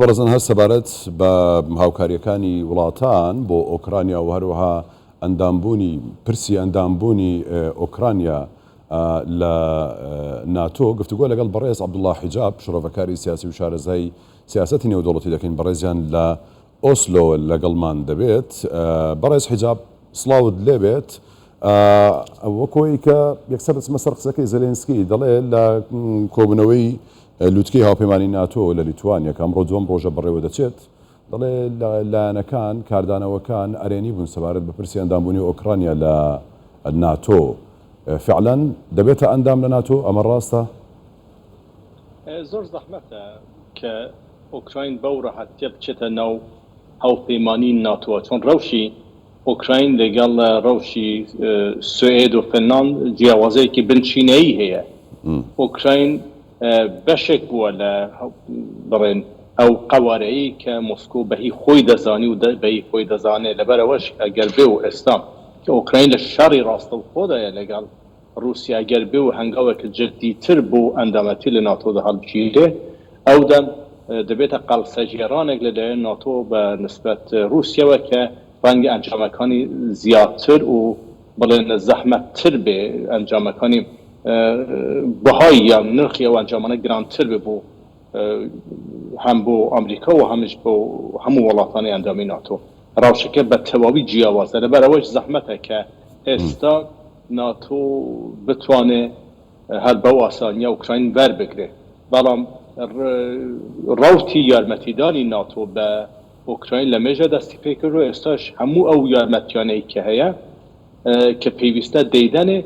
بەڕێزان هەر سەبارەت بە هاوکاریەکانی وڵاتان بۆ ئۆکرانیا و هەروەها ئەندامبوونی پرسی ئەندامبوونی ئۆکرانیا لە ناتۆ گفتوگۆ لەگەڵ بەڕێز عەبدوڵڵا حیجاب شۆڕەڤەکاری سیاسی و شارەزای سیاسەتی نێودەوڵەتی دەکەین بەڕێزیان لە ئۆسلۆ لەگەڵمان دەبێت. بەڕێز حیجاب سڵاوت لێبێت. وەکۆی کە یەکسەر دەچمە سەر قسەکەی زەلێنسکی دەڵێ لە کۆبوونەوەی لوتکەی هاوپەیمانی ناتۆ لە لیتوانیا کە ئەمڕۆ دووەم ڕۆژە بەڕێوە دەچێت، دەڵێ لایەنەکان کاردانەوەکان ئەرێنی بوون سەبارەت بە پرسی ئەندامبوونی ئۆکرانیا لە ناتۆ. فعلا دەبێتە ئەندام لە ناتۆ؟ ئەمە ڕاستە؟ زۆر زەحمەتە کە ئۆکراین بەو ڕەهەتیە بچێتە ناو هاوپەیمانی ناتۆ، چۆن ڕەوشی ئۆکراین لەگەڵ ڕەوشی سوێد و فنلاند جیاوازەیەکی بنچینەیی هەیە. ئۆکراین بەشێک بووە لە بڵێن ئەو قەوارەیی کە مۆسکۆ بەهی خۆی دەزانی و بەهی خۆی دەزانێت. لەبەرەوەش ئەگەر بێ و ئێستا کە ئۆکراین لە شەڕی ڕاستەوخۆدایە لەگەڵ رووسیا، ئەگەر بێ و هەنگاوێکە جددیتر بۆ ئەندامەتی لە ناتۆدا هەڵبژێرێ، ئەو دەم دەبێتە قەڵسەژێرانێک لەلایەن ناتۆ بە نسبەت رووسیاوە کە ڕەنگە ئەنجامەکانی زیاتر و بڵێن زەحمەتتر بێ، ئەنجامەکانی بەهای یان نرخی ئەو ئەنجامانە گرانتر بێ بۆ هەم بۆ ئەمریکا و هەمیش بۆ هەموو وڵاتانی ئەندامی ناتۆ. ڕاوشەکە بە تەواوی جیاوازە. لەبەرەوەش زەحمەتە کە ئێستا ناتۆ بتوانێت هەر بەو ئاسانیە ئوکراین وەربگرێ، بەڵام ڕاوتی یارمەتیدانی ناتۆ بە ئوکراین لە مێژە دەستی پێکرد و ئێستاش هەموو ئەو یارمەتیانەی کە هەیە کە پێویستە دەیدەنێ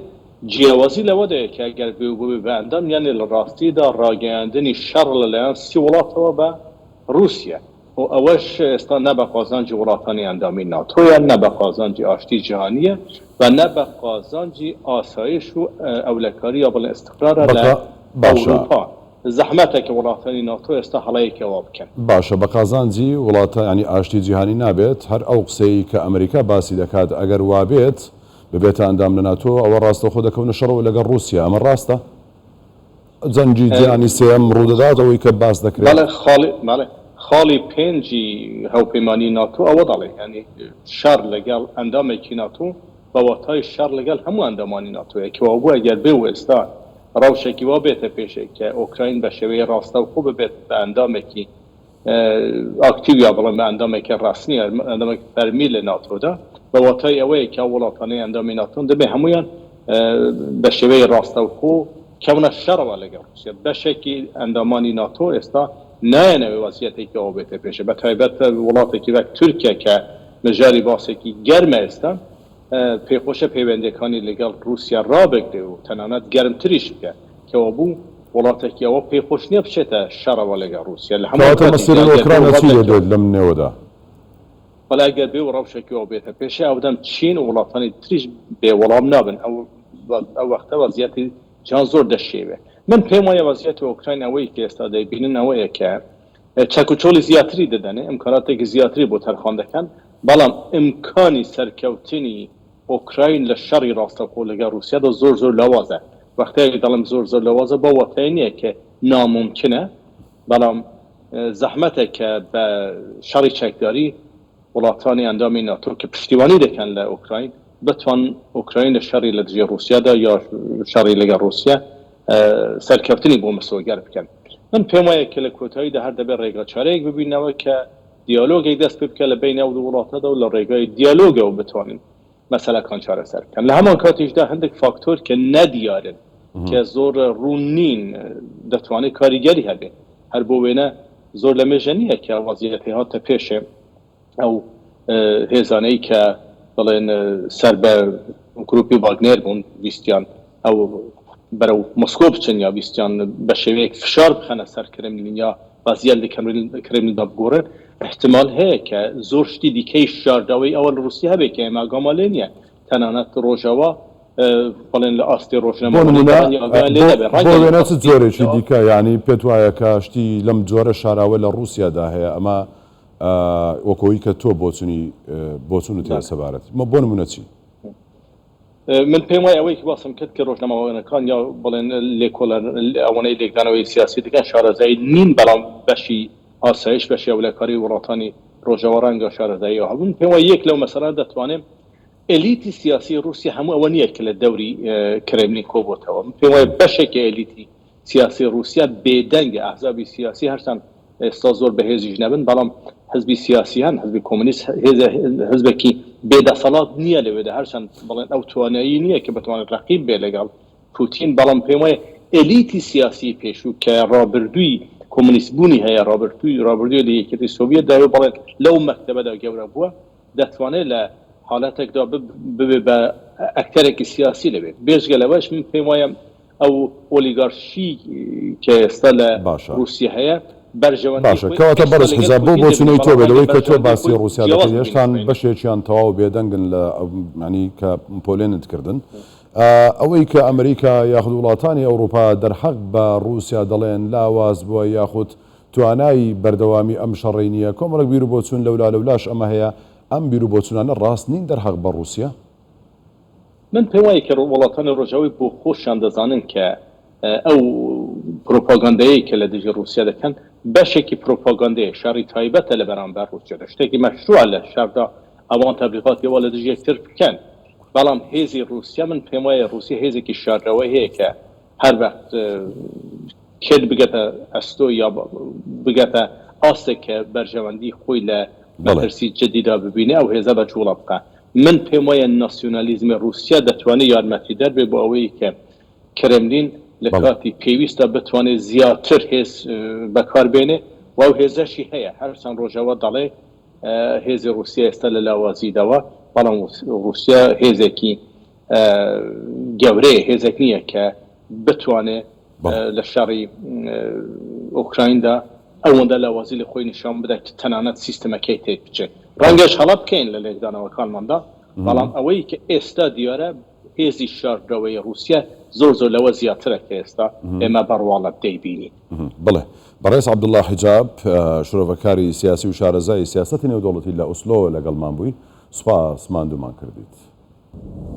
جیاوازی لەوەدەیە کە ئەگەر بێ بە ئەندام یانێ لە ڕاستیدا ڕاگەیاندنی شەڕ لەلایەن سی وڵاتەوە بە رووسیا، و ئەوەش ئێستا نە بە قازانجی وڵاتانی ئەندامی ناتۆیە، نە بە قازانجی ئاشتی جیهانیە و نە بە قازانجی ئاسایش و ئەولەکاری یا بڵێن ئیستقرارە لە ئەوروپا. زەحمەتە کە وڵاتانی ناتۆ ئێستا هەڵەیەکەوە بکەن. باشە، بە قازانجی وڵاتە ینی ئاشتی جیهانی نابێت. هەر ئەو قسەی کە ئەمریکا باسی دەکات ئەگەر وابێت ببێتە ئەندام لە ناتۆ، ئەوە ڕاستە خۆ دەکەونە شەڕەوە لەگەڵ رووسیا. ئەمە ڕاستە؟ جەنگی جیهانی سێم ڕوودەداتەوەی کە باس دەکرێت. خاڵی پێنجی هاوپەیمانی ناتۆ ئەوە دەڵێ، ینی شەڕ لەگەڵ ئەندامێکی ناتۆ بە واتای شەڕ لەگەڵ هەموو ئەندامانی ناتۆیە، کەوا بووە ئەگەر بێ و ئێستا ڕەوشێکی وا بێتە پێشێک کە ئۆکراین بە شێوەیە ڕاستەوخۆ ببێت بە ئەندامێکی ئاکتیو یا بڵێن بە ئەندامێکی ڕاستنی، ئەندامێکی فەرمی لە ناتۆدا، بە واتای ئەوەیە کە وڵاتانی ئەندامی ناتۆن دەبێ هەمویان بە شێوەیە ڕاستەوخۆ کەونە شەڕەوە لەگەڵ رووسیا. بەشێکی ئەندامانی ناتۆ ئێستا نایەنەوەی وەزعیەتێکی ئەوە بێتە پێشە، بە تایبەت وڵاتێکی وەک تورکیا کە لەژاری باسێکی گەرمە ئێستا پێخۆشە پەیوەندیەکانی لەگەڵ رووسیا ڕابگرێ و تەنانەت گەرمتریش بکە، کەەوە بوو وڵاتێکی ئەوە پێخۆش نییە بچێتە شەڕەوە لەگەڵ رووسیا. لە هەموو مەسیری ئۆکرانیا چی دەدوێت لەم نێوەدا؟ بەڵای ئەگەر بێ و ڕەوشێکەوە بێتە پێشە، ئەودەم چین و وڵاتانی تریش بێوەڵام نابن، ئەو وەختە وەزعیەتی جان زۆر دەشێوێ. من پێم وایە وەزعیەتی ئۆکراین ئەوەی کە ئێستا دەیبینن ئەوەیە کە چەکوچۆڵی زیاتری دەدەنێ، ئیمکاناتێکی زیاتری بۆ تەرخواندەکان، بەڵام ئیمکانی سەرکەوتنی ئۆکراین لە شەڕی ڕاستەوخۆ لەگەڵ رووسیادا زۆر زۆر لاوازە. وەختەیەکی دەڵم زۆر زۆر لاوازە بە وەتای نییە کە ناممکنە، بەڵام زەحمەتە کە بە شەڕی چەکداری وڵاتانی ئەندامی ناتۆ کە پشتیوانی دەکەن لە ئۆکراین بتوان ئۆکراین لە شەڕی لە دژی رووسیادا یا شەڕی لەگەڵ رووسیا سەرکەوتنی بۆ مەسۆگەر بکەن. من پێم وایە کە لە کۆتاییدا هەر دەبێت ڕێگا چارەیەک ببینەوە کە دیالۆگێک دەست پێ بکە لە بین ئەو دوو وڵاتەدا و لە ڕێگای دیالۆگەوە بتوانین مەسەلەکان چارەسەر بکەن. لە هەمان کاتیشدا هەندێک فاکتۆر کە نەدیارن کە زۆر ڕوونین دەتوانێت کاریگەری هەبێ، هەر بۆ وێنە زۆر لە مێژە نییە کە وەزعیەتی هاتە پێشێ ئەو هێزانەی کە بڵێن سەر بە گروپی واگنێر بوون ویستیان ئەو بەرەو مۆسکۆ بچن یا ویستیان بە شێوەیەک فشار بخەنە سەر کرێملین یا وەزعیەت لە کرێملیندا بگۆڕن، احتمال هەیە کە زۆر شتی دیکەی شاردەوەی ئەوە لە رووسیا هەبێت کە ئێمە ئاگامان لێ نییە. تەنانەت ڕۆژەوە بڵێن لە ئاستی ڕۆژنامە جۆرێکی دیکە، ینی پێت وایە کە شتی لەم جۆرە شاراوە لە رووسیادا هەیە، ئەمە وەکەوەی کە تۆ بۆچوون و تێسەبارەت بۆ نمونە چی؟ من پێم وایە ئەوەی کە باسم کرد کە ڕۆژنامەوانەکان یا بڵێن لێکۆڵەر ئەوەنەی لێکدانەوەی سیاسی دەکەن شارەزایی نین، بەڵام بەشی ئاسایش بە شێولەکاری وڵاتانی ڕۆژەوە ڕەنگە شارەداییەوە هەبوون پێم وایە یەک لەو مەسەلە دەتوانێت ئێلیتی سیاسی رووسیا هەموو ئەوە نییە کە لە دەوری کرێملین کۆبووتەوە پێم وایە بەشێکی ئێلیتی سیاسی رووسیا بێدەنگە ئەحزابی سیاسی هەرچەند ئێستا زۆر بەهێزیش نەبن بەڵام حزبی سیاسیان حزبی کۆمونیست حزبێکی بێدەسەڵات نییە لەوێدا هەرچەند بڵێن ئەو توانایی نییە کە بتوانێت ڕەقیب بێ لەگەڵ پوتین بەڵام پێم وایە ئێلیتی سیاسی پێشوو کە ڕابردووی کۆمونیست بوونی هەیە ڕابردووی لە یەکێتی سۆڤیەت داوێ بڵێن لەو مەکتەبەدا گەورە بووە دەتوانێت لە حالەتێکدا ببێ بە ئەکتەرێکی سیاسی لەبێت بێژگە لەوەش من پێم وایە ئەو ئۆلیگارشی کە ئێستا لە رووسیا هەیە باشە کەواتە بەرز حزاب بۆ چونەی تۆ بێتەوەی کە تۆ باسی رووسیا دەکەی هێشتان بەشێکیان تەواو بێدەنگن لە ینی کە پۆلێنتکردن ئەوەی کە ئەمریکا یاخود وڵاتانی ئەوروپا دەرحەق بە رووسیا دەڵێن لاواز بووە یاخود توانایی بەردەوامی ئەم شەڕی نییە کۆمەڵک بیر و بۆچوون لەولا لەولاش ئەمە هەیە ئەم بیر و بۆچوونانە ڕاست نین دەرحەق بە رووسیا من پێم وایە کە وڵاتانی ڕۆژاوی بۆ خۆشیان دەزانن کە ئەو پرۆپاگاندەیە کە لە دژی رووسیا دەکەن بەشێکی پرۆپاگاندەیە شاری تایبەتە لە بەرامبەر رووسیا شتێکی مەشروع لە شاردا ئەوان تەبلیغاتیەوە لە دژی یەکتر بکەن بەڵام هێزی رووسیا من پێم وایە رووسیا هێزێکی شاردەوەی هەیە کە هەر وەخت کێت بگەتە ئەستۆ یا بگەتە ئاستێک کە بەرژەوەندی خۆی لە مەترسی جدیدا ببینێ ئەو هێزە بە جوڵە بکە من پێم وایە ناسیۆنالیزمی رووسیا دەتوانێت یارمەتیدەر بێ بۆ ئەوەی کە کرێملین لە کاتی پێویستە بتوانێت زیاتر هێز بەکاربێنێ و ئەو هێزەشی هەیە هەرچەند ڕۆژەوە دەڵێ هێزی رووسیا ئێستا لە لاوازیدەوە بەڵام رووسیا هێزێکی گەورەیە هێزێک نییە کە بتوانێت لە شەڕی ئوکرایندا ئەوەندە لاوازی لە خۆی نیشان بدات تەنانەت سیستەمەکەی تێک بچێت ڕەنگەش هەڵە بکەین لە لێکدانەوەکانماندا بەڵام ئەوەی کە ئێستا دیارە هێزی شاردەوەی رووسیا زۆر لەوە زیاترە کە ئێستا ئێمە بەڕواڵەت دەیبینین بڵێ بەڕێز عەبدوڵڵا حیجاب شۆڕەڤەکاری سیاسی و شارەزای سیاسەتی نێودەوڵەتی لە ئۆسلۆ لەگەڵمان بووی سوپاس ماندوومان کردیت